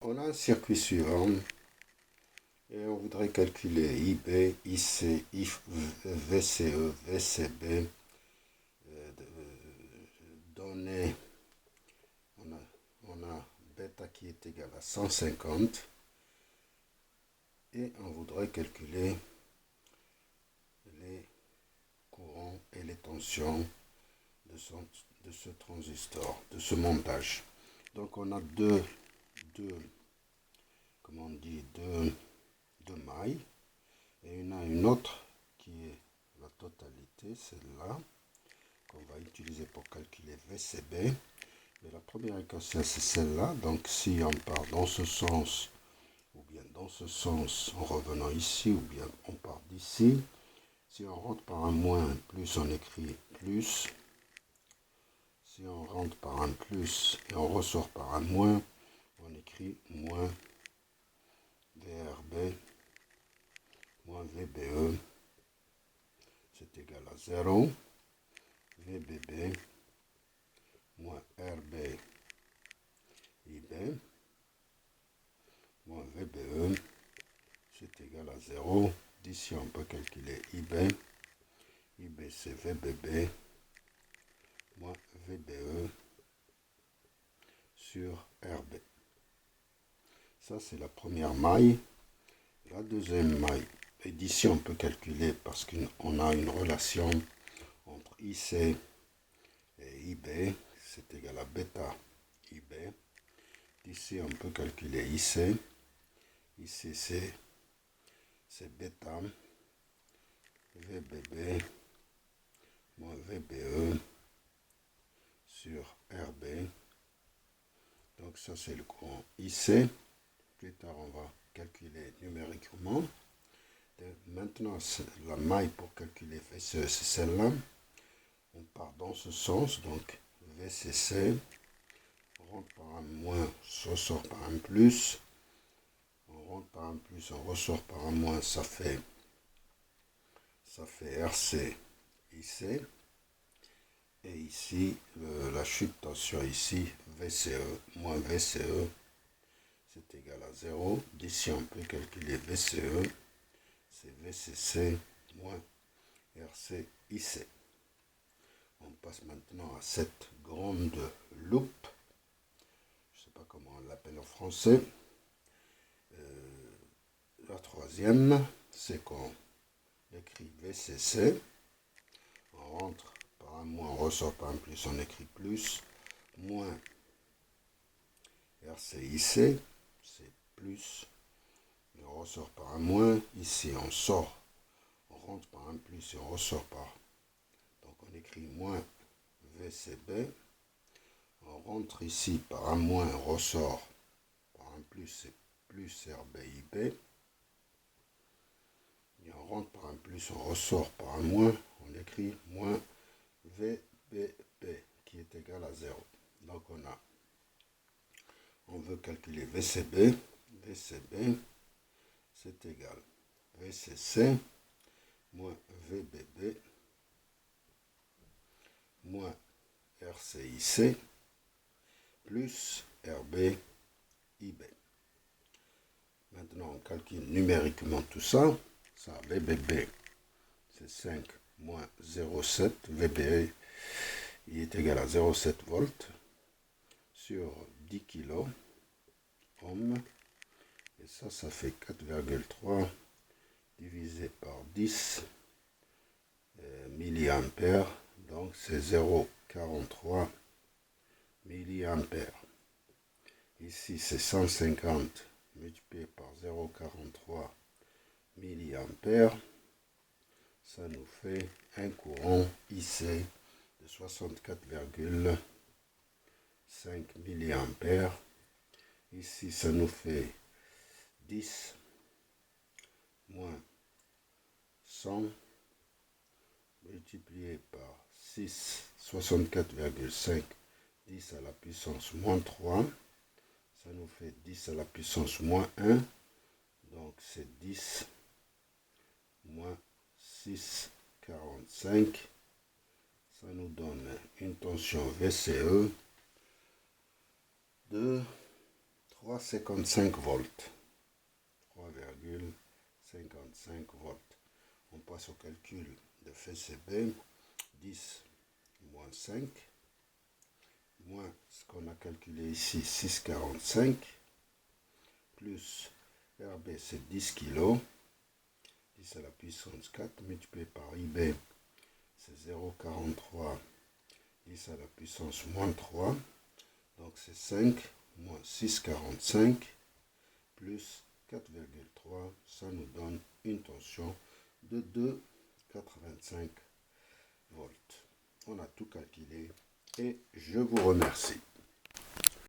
On a un circuit suivant et on voudrait calculer IB, IC, VCE, VCB, donner, on a bêta qui est égal à 150 et on voudrait calculer les courants et les tensions de ce transistor, de ce montage. Donc on a deux mailles et on a une autre qui est la totalité, celle-là, qu'on va utiliser pour calculer VCB. Mais la première équation, c'est celle-là. Donc si on part dans ce sens, ou bien dans ce sens, en revenant ici, ou bien on part d'ici. Si on rentre par un moins, plus, on écrit plus. Si on rentre par un plus et on ressort par un moins, on écrit moins VRB, moins VBE, c'est égal à 0. VBB, moins RB, IB, moins VBE, c'est égal à 0. D'ici, on peut calculer IB. IB, c'est VBB, moins VBE sur RB. Ça, c'est la première maille. La deuxième maille, et d'ici, on peut calculer parce qu'on a une relation entre IC et IB, c'est égal à bêta IB. D'ici, on peut calculer IC. IC, c'est bêta VBB moins VBE sur RB. Donc ça, c'est le courant IC. Plus tard, on va calculer numériquement. Maintenant, la maille pour calculer VCE, c'est celle-là. On part dans ce sens, donc VCC, on rentre par un moins, on ressort par un plus. On rentre par un plus, on ressort par un moins, ça fait RC, IC. Et ici, la chute de tension ici, VCE moins VCE, c'est égal à 0. D'ici, on peut calculer VCE, c'est VCC moins RC, IC. On passe maintenant à cette grande loupe. Je ne sais pas comment on l'appelle en français. La troisième, c'est qu'on écrit VCC. On rentre par un moins, on ressort par un plus, on écrit plus. Moins RCIC, c'est plus. Et on ressort par un moins. Ici, on sort. On rentre par un plus et on ressort par. Donc, on écrit moins VCB. On rentre ici par un moins, on ressort par un plus, c'est plus RBIB. Et on rentre par un plus, on ressort par un moins, on écrit moins VBB qui est égal à 0. Donc on veut calculer VCB. VCB, c'est égal VCC moins VBB moins RCIC plus RBIB. Maintenant, on calcule numériquement tout ça. Ça, VBB, c'est 5 moins 0,7. VBE, il est égal à 0,7 volts sur 10 kilo ohm. Et ça fait 4,3 divisé par 10 milliampères. Donc, c'est 0,43 milliampères. Ici, c'est 150 multiplié par 0,43 milliampères. Ça nous fait un courant IC de 64,5 milliampères. Ici, ça nous fait 10 moins 100 multiplié par 6, 64,5, 10 à la puissance moins 3. Ça nous fait 10 à la puissance moins 1. Donc, c'est 10 moins 6,45. Ça nous donne une tension VCE de 3,55 volts. 3,55 volts. On passe au calcul de FCB. 10 moins 5, moins ce qu'on a calculé ici, 6,45, plus RB, c'est 10 kg. 10 à la puissance 4 multiplié par IB, c'est 0,43. 10 à la puissance moins 3. Donc c'est 5 moins 6,45 plus 4,3. Ça nous donne une tension de 2,85 volts. On a tout calculé et je vous remercie.